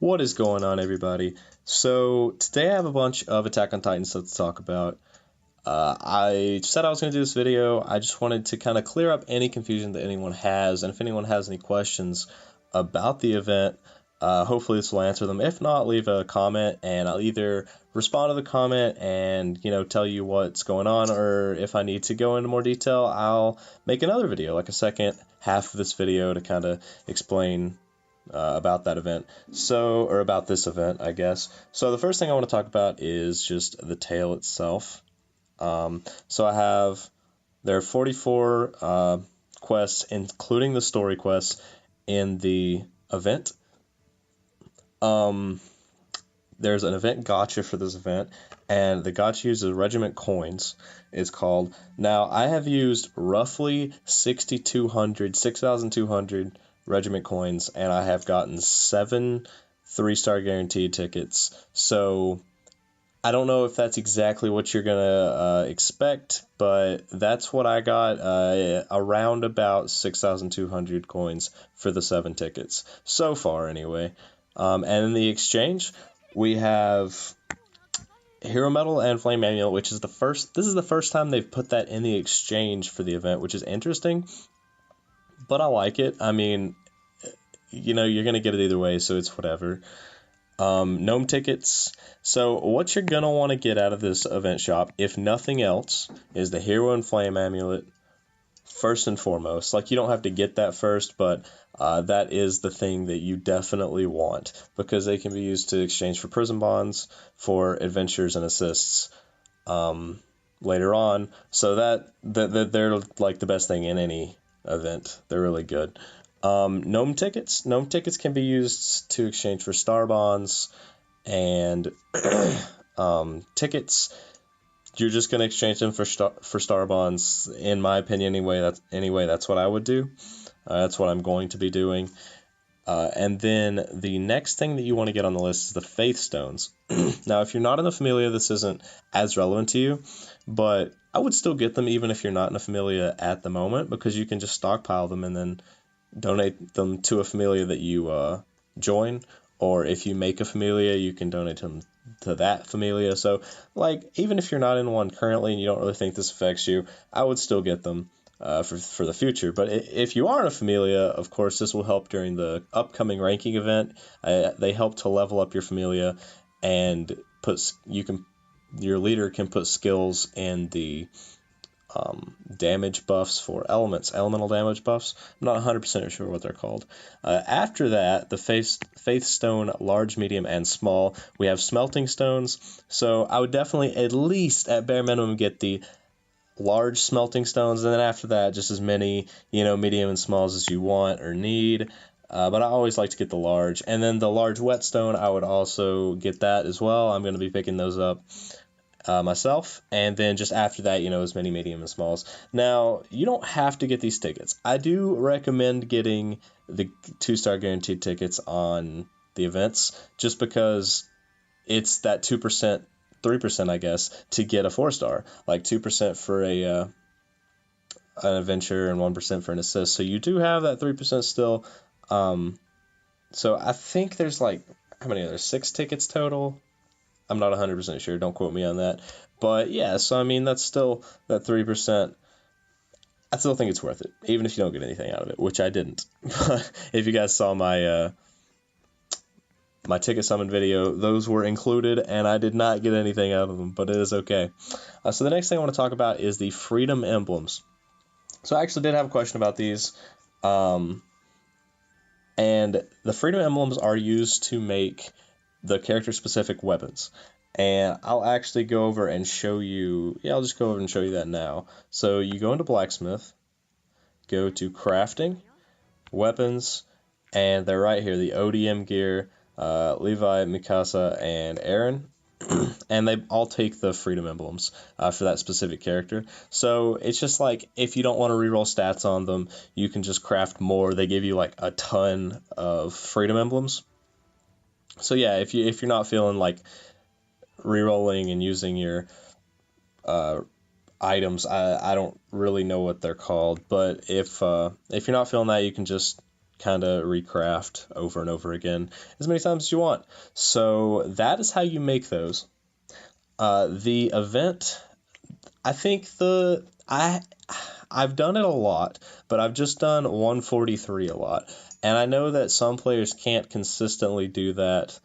What is going on, everybody? So today I have a bunch of Attack on Titan stuff to talk about. I said I was going to do this video. I just wanted to kind of clear up any confusion that anyone has, and if anyone has any questions about the event, hopefully this will answer them. If not, leave a comment, and I'll either respond to the comment and tell you what's going on, or if I need to go into more detail, I'll make another video, like a second half of this video, to kind of explain about that event, or about this event, I guess. So the first thing I want to talk about is just the tale itself. So there are 44 quests, including the story quests, in the event. There's an event gacha for this event, and the gacha uses regiment coins, it's called. Now, I have used roughly 6,200 regiment coins, and I have gotten 7 3-star guaranteed tickets. So I don't know if that's exactly what you're gonna expect, but that's what I got, around about 6,200 coins for the 7 tickets so far, anyway. And in the exchange, we have Hero Medal and Flame Amulet, which is this is the first time they've put that in the exchange for the event, which is interesting. But I like it. I mean, you're going to get it either way, so it's whatever. Gnome tickets. So what you're going to want to get out of this event shop, if nothing else, is the Hero and Flame Amulet first and foremost. Like, you don't have to get that first, but that is the thing that you definitely want, because they can be used to exchange for prison bonds, for adventures and assists later on. So that they're like the best thing in any event. They're really good. Gnome tickets can be used to exchange for star bonds and tickets. You're just going to exchange them for star bonds, in my opinion. Anyway, that's what I would do. That's what I'm going to be doing. And then the next thing that you want to get on the list is the Faith Stones. Now, if you're not in a Familia, this isn't as relevant to you, but I would still get them even if you're not in a Familia at the moment, because you can just stockpile them and then donate them to a Familia that you join, or if you make a Familia, you can donate them to that Familia. So, like, even if you're not in one currently and you don't really think this affects you, I would still get them for the future. But if you are in a Familia, of course, this will help during the upcoming ranking event. They help to level up your Familia, and your leader can put skills in the damage buffs for elemental damage buffs. I'm not 100% sure what they're called. After that, the Faith Stone, large, medium, and small. We have smelting stones. So I would definitely, at least at bare minimum, get the large smelting stones, and then after that, just as many, medium and smalls as you want or need. But I always like to get the large. And then the large whetstone, I would also get that as well. I'm going to be picking those up myself. And then just after that, as many medium and smalls. Now, you don't have to get these tickets. I do recommend getting the 2-star guaranteed tickets on the events, just because it's that 2%, 3%, I guess, to get a 4-star. Like 2% for an adventure and 1% for an assist. So you do have that 3% still. So I think there's how many are there? 6 tickets total? I'm not 100% sure. Don't quote me on that. But yeah, so I mean, that's still that 3%. I still think it's worth it, even if you don't get anything out of it, which I didn't. But if you guys saw my my ticket summon video, those were included, and I did not get anything out of them, but it is okay. So the next thing I want to talk about is the Freedom Emblems. So I actually did have a question about these. And the Freedom Emblems are used to make the character-specific weapons. And I'll actually go over and show you... Yeah, I'll just go over and show you that now. So you go into Blacksmith, go to Crafting, Weapons, and they're right here, the ODM gear, Levi, Mikasa, and Aaron. And they all take the Freedom Emblems for that specific character. So it's just like, if you don't want to reroll stats on them, you can just craft more. They give you like a ton of Freedom Emblems. So yeah, if you're not feeling like rerolling and using your items, I don't really know what they're called, but if you're not feeling that, you can just kind of recraft over and over again as many times as you want. So that is how you make those. The event, I think I've done it a lot, but I've just done 143 a lot. And I know that some players can't consistently do that,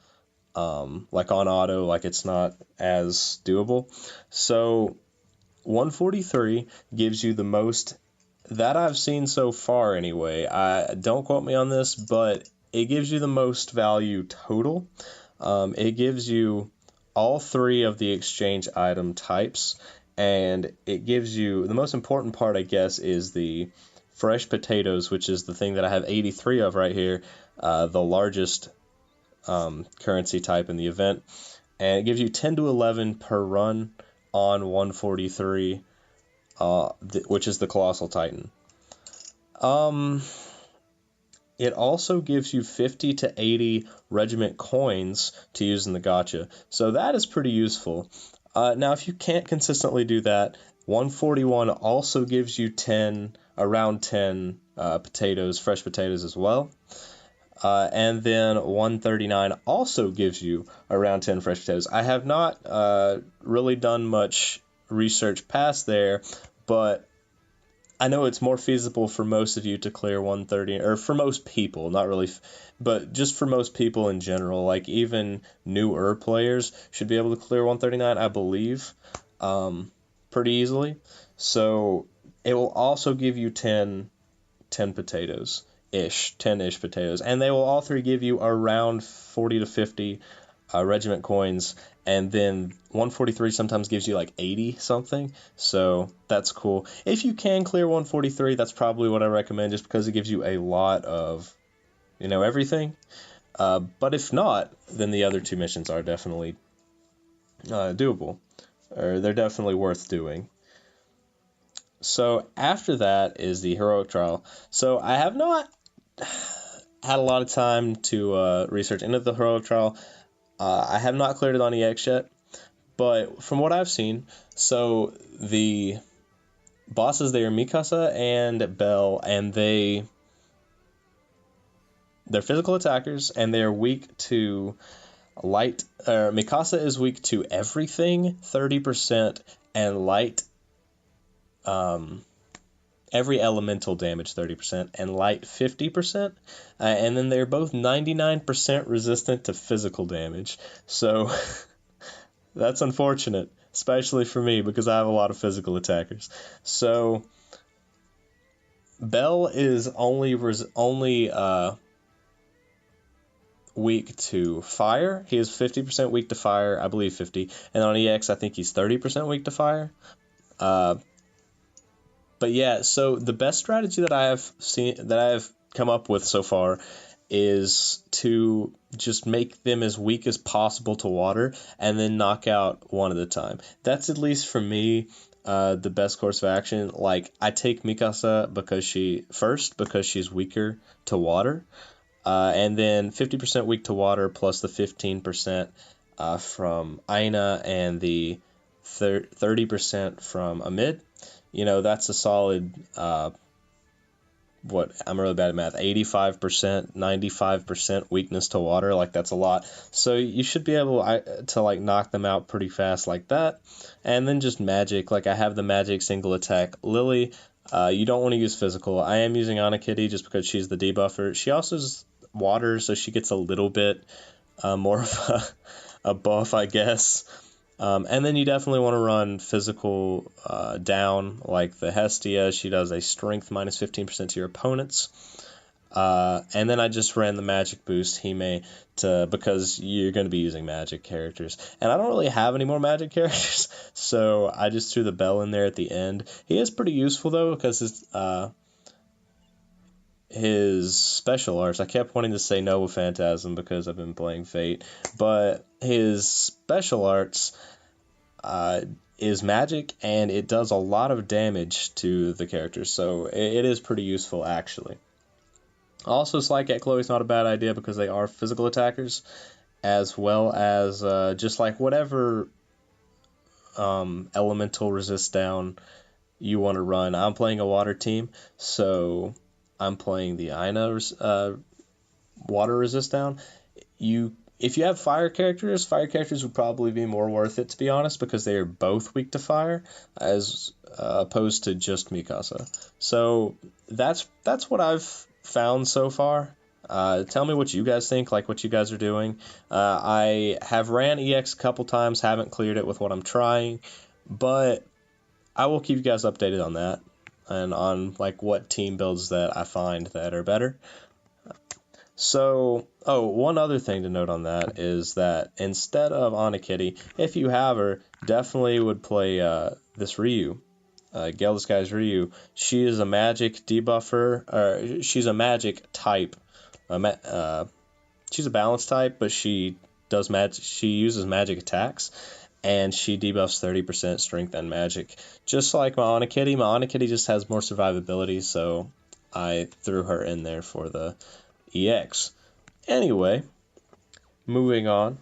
like on auto, like it's not as doable. So 143 gives you the most that I've seen so far anyway. Don't quote me on this, but it gives you the most value total. It gives you all 3 of the exchange item types, and it gives you the most important part, I guess, is the fresh potatoes, which is the thing that I have 83 of right here, the largest currency type in the event, and it gives you 10 to 11 per run on 143, which is the Colossal Titan. It also gives you 50 to 80 regiment coins to use in the gacha, so that is pretty useful. Now, if you can't consistently do that, 141 also gives you around 10 potatoes, fresh potatoes as well. And then 139 also gives you around 10 fresh potatoes. I have not really done much research past there, but I know it's more feasible for most of you to clear 130, or for most people, not really, but just for most people in general. Like even newer players should be able to clear 139, I believe, pretty easily. So it will also give you 10 potatoes. 10-ish potatoes, and they will all 3 give you around 40 to 50 regiment coins, and then 143 sometimes gives you like 80 something, so that's cool. If you can clear 143, that's probably what I recommend, just because it gives you a lot of, everything. But if not, then the other 2 missions are definitely doable, or they're definitely worth doing. So after that is the heroic trial. So I have not had a lot of time to research into the heroic trial. I have not cleared it on EX yet, but from what I've seen, so the bosses there are Mikasa and Belle, and they're physical attackers, and they're weak to light. Mikasa is weak to everything 30%, and light every elemental damage 30%, and light 50%, and then they're both 99% resistant to physical damage. So that's unfortunate, especially for me, because I have a lot of physical attackers. So Belle is only weak to fire. He is 50% weak to fire, I believe 50, and on EX I think he's 30% weak to fire. But yeah, so the best strategy that I have come up with so far is to just make them as weak as possible to water, and then knock out one at a time. That's, at least for me, the best course of action. Like, I take Mikasa because she's weaker to water, and then 50% weak to water plus the 15% from Aina and the 30% from Amid. That's a solid, I'm really bad at math, 85%, 95% weakness to water. Like, that's a lot. So you should be able to, like, knock them out pretty fast like that. And then just magic. Like, I have the magic single attack Lily. You don't want to use physical. I am using Anakitty just because she's the debuffer. She also is water, so she gets a little bit more of a buff, I guess. And then you definitely want to run physical down, like the Hestia. She does a strength minus 15% to your opponents. And then I just ran the magic boost Hime because you're going to be using magic characters. And I don't really have any more magic characters, so I just threw the Bell in there at the end. He is pretty useful, though, because his special arts, I kept wanting to say Noble Phantasm because I've been playing Fate, but his special arts is magic, and it does a lot of damage to the characters, so it is pretty useful, actually. Also, Sly Cat Chloe's not a bad idea because they are physical attackers, as well as just like whatever elemental resist down you want to run. I'm playing a water team, so I'm playing the Ina water resist down. If you have fire characters would probably be more worth it, to be honest, because they are both weak to fire, as opposed to just Mikasa. So that's what I've found so far. Tell me what you guys think, like what you guys are doing. I have ran EX a couple times, haven't cleared it with what I'm trying, but I will keep you guys updated on that and on like what team builds that I find that are better. So, one other thing to note on that is that instead of Anakitty, if you have her, definitely would play this Ryu, Gale Disguise Ryu. She is a magic debuffer, or she's a magic type. She's a balance type, but she does magic. She uses magic attacks, and she debuffs 30% strength and magic. Just like my Anakitty. My Anakitty just has more survivability, so I threw her in there for the EX. Anyway, moving on.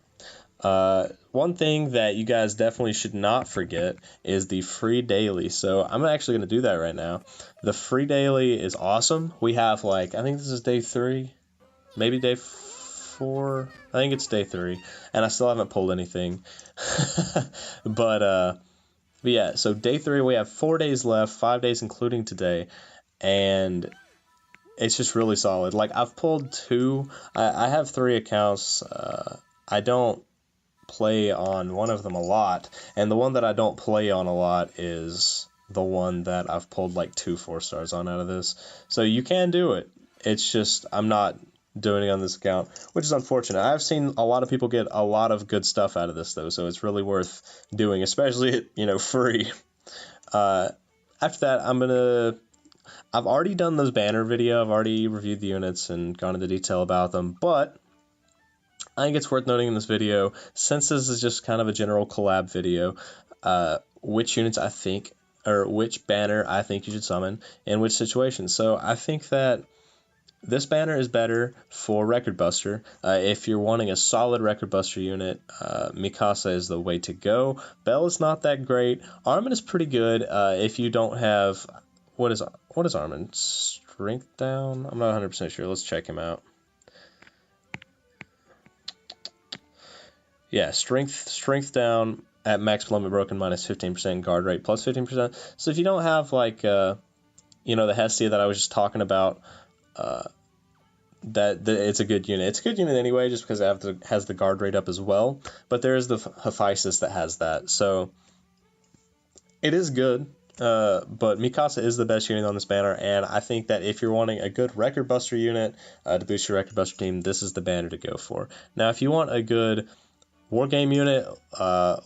One thing that you guys definitely should not forget is the free daily. So I'm actually going to do that right now. The free daily is awesome. We have I think this is day 3, maybe day 4. I think it's day 3, and I still haven't pulled anything. But yeah, so day 3, we have 4 days left, 5 days including today, and it's just really solid. Like, I've pulled 2. I have 3 accounts. I don't play on one of them a lot, and the one that I don't play on a lot is the one that I've pulled like 2 4-stars on out of this. So you can do it. It's just I'm not doing it on this account, which is unfortunate. I've seen a lot of people get a lot of good stuff out of this, though, so it's really worth doing, especially, free. After that, I've already done this banner video. I've already reviewed the units and gone into detail about them, but I think it's worth noting in this video, since this is just kind of a general collab video, which units I think, or which banner I think you should summon in which situation. So I think that this banner is better for Record Buster. If you're wanting a solid Record Buster unit, Mikasa is the way to go. Bell is not that great. Armin is pretty good if you don't have... What is Armin? Strength down? I'm not 100% sure. Let's check him out. Yeah, strength down at max limit broken minus 15%, guard rate plus 15%. So if you don't have the Hestia that I was just talking about, that it's a good unit. It's a good unit anyway, just because it has the guard rate up as well. But there is the Hephaestus that has that, so it is good. But Mikasa is the best unit on this banner, and I think that if you're wanting a good Record Buster unit to boost your Record Buster team, this is the banner to go for. Now, if you want a good Wargame unit,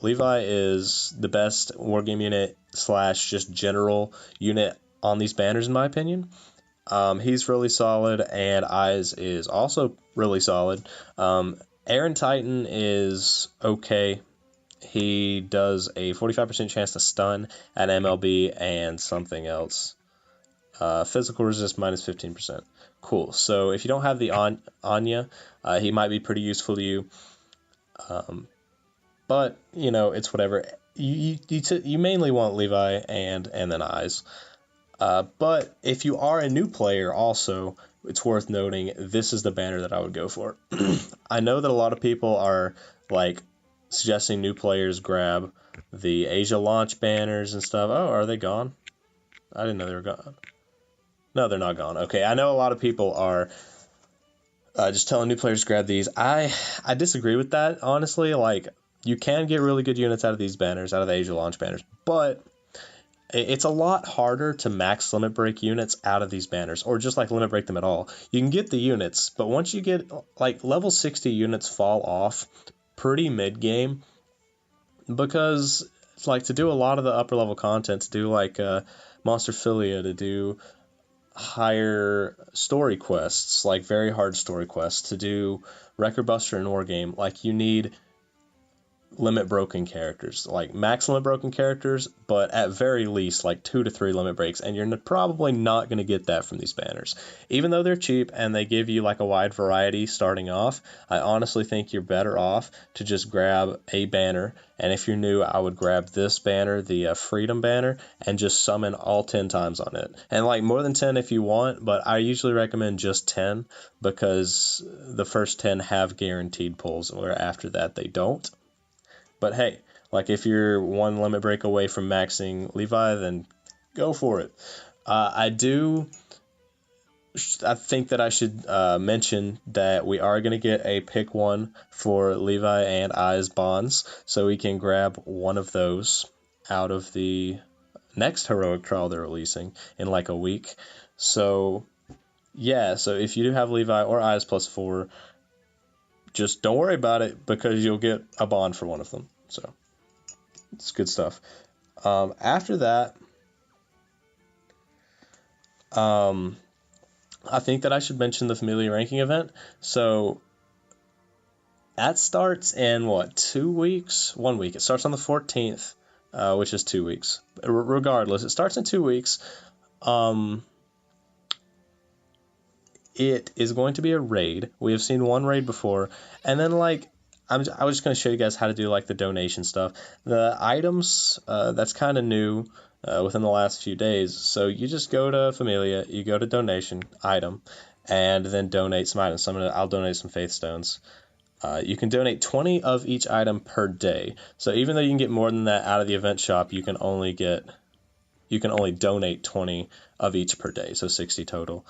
Levi is the best Wargame unit / just general unit on these banners, in my opinion. He's really solid, and Eyes is also really solid. Aaron Titan is okay. He does a 45% chance to stun at MLB and something else. Physical resist minus 15%. Cool. So if you don't have the Anya, he might be pretty useful to you. But it's whatever. You mainly want Levi and then Eyes. But if you are a new player, also, it's worth noting this is the banner that I would go for. I know that a lot of people are suggesting new players grab the Asia launch banners and stuff. Oh, are they gone? I didn't know they were gone. No, they're not gone. Okay, I know a lot of people are just telling new players to grab these. I disagree with that, honestly. You can get really good units out of these banners, out of the Asia launch banners, but it's a lot harder to max limit break units out of these banners, or just limit break them at all. You can get the units, but once you get level 60 units fall off pretty mid game, because to do a lot of the upper level content, to do Monster Philia, to do higher story quests, very hard story quests, to do Record Buster and Wargame, you need limit broken characters, like max limit broken characters, but at very least like 2 to 3 limit breaks, and you're probably not going to get that from these banners. Even though they're cheap and they give you like a wide variety starting off, I honestly think you're better off to just grab a banner. And if you're new, I would grab this banner, the Freedom banner, and just summon all 10 times on it. And like more than 10 if you want, but I usually recommend just 10 because the first 10 have guaranteed pulls, where after that they don't. But hey, like if you're one limit break away from maxing Levi, then go for it. I think that I should mention that we are going to get a pick one for Levi and I's bonds, so we can grab one of those out of the next heroic trial they're releasing in like a week. So yeah, so if you do have Levi or I's +4, just don't worry about it because you'll get a bond for one of them. So it's good stuff. After that, I think that I should mention the Familia ranking event. So that starts in what, 2 weeks? 1 week. It starts on the 14th, which is 2 weeks. Regardless, it starts in 2 weeks. It is going to be a raid. We have seen one raid before, and then like I was just going to show you guys how to do like the donation stuff. The items, that's kind of new within the last few days. So you just go to Familia, you go to donation item, and then donate some items. I'll donate some Faith Stones. You can donate 20 of each item per day. So even though you can get more than that out of the event shop, you can only donate 20 of each per day. So 60 total.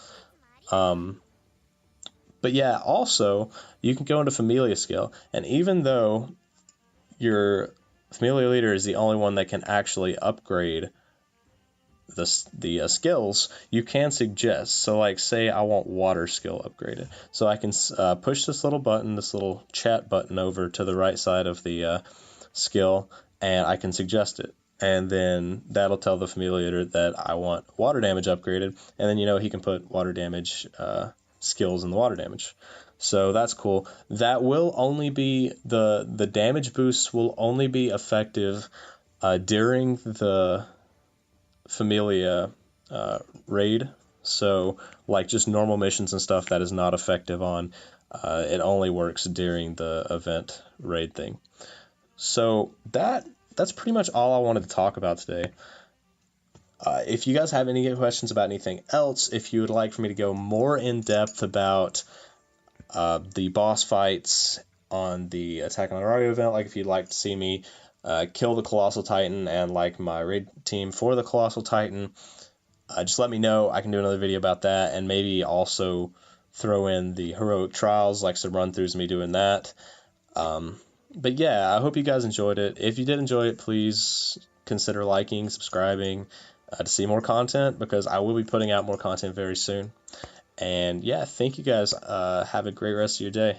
But yeah, also, you can go into Familia skill, and even though your Familia leader is the only one that can actually upgrade the skills, you can suggest. So like, say I want water skill upgraded. So I can push this little button, this little chat button over to the right side of the skill, and I can suggest it. And then that'll tell the Familia leader that I want water damage upgraded, and then he can put water damage skills in the water damage. So that's cool. That will only be the damage boosts will only be effective during the Familia raid. So like just normal missions and stuff, that is not effective on. It only works during the event raid thing. So that's pretty much all I wanted to talk about today. If you guys have any questions about anything else, if you would like for me to go more in depth about the boss fights on the Attack on Arario event, like if you'd like to see me kill the Colossal Titan and like my raid team for the Colossal Titan, just let me know. I can do another video about that, and maybe also throw in the heroic trials, like some run-throughs of me doing that. But yeah, I hope you guys enjoyed it. If you did enjoy it, please consider liking, subscribing to see more content, because I will be putting out more content very soon. And yeah, thank you guys. Have a great rest of your day.